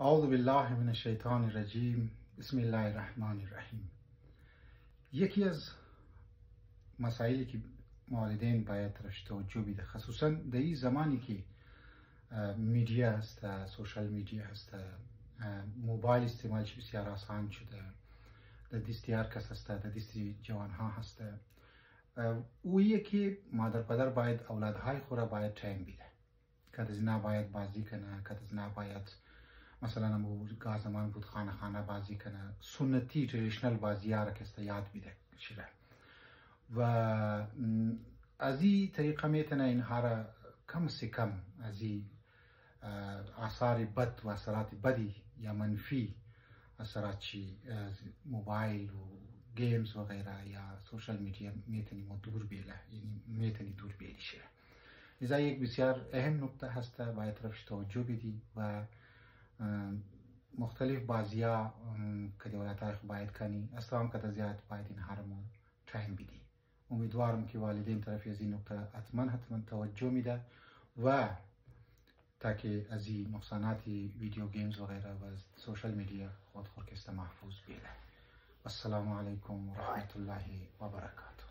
اعوذ بالله من الشیطان الرجیم. بسم الله الرحمن الرحیم. یکی از مسائلی که والدین باید روش توجه بده، خصوصا در این زمانی که میدیا هست، سوشال میدیا هست، موبایل استعمالش بسیار آسان شده، در دست هر کس هست، در دست جوان ها هست. اویه که مادر پدر باید اولادهای خود را باید تایم بده که از اینا باید بازی کنه، که از اینا باید مثلا موقع زمان بود خانه بازی کنه، سنتی تریشنل بازی ها را که یاد بده شده و از این طریقه میتونه اینها را کم سے کم از این آثار بد و اثرات بدی یا منفی اثرات چی از موبایل و گیمز و غیره یا سوشال میدیا میتونیم دور بیله، یعنی میتونی دور بیلی شه. لذا یک بسیار اهم نکته هست، باید روش توجه بدی و مختلف بازی ها که دولتای باید کنی اصلا هم که زیاد باید این هرمون تایم بدی. امیدوارم که والدین طرفی از این نکته حتما توجه میده و تا که از این نقصانات ویدیو گیمز و غیره و سوشال میدیا خود خورکسته محفوظ بیله. السلام علیکم و رحمت الله و برکاته.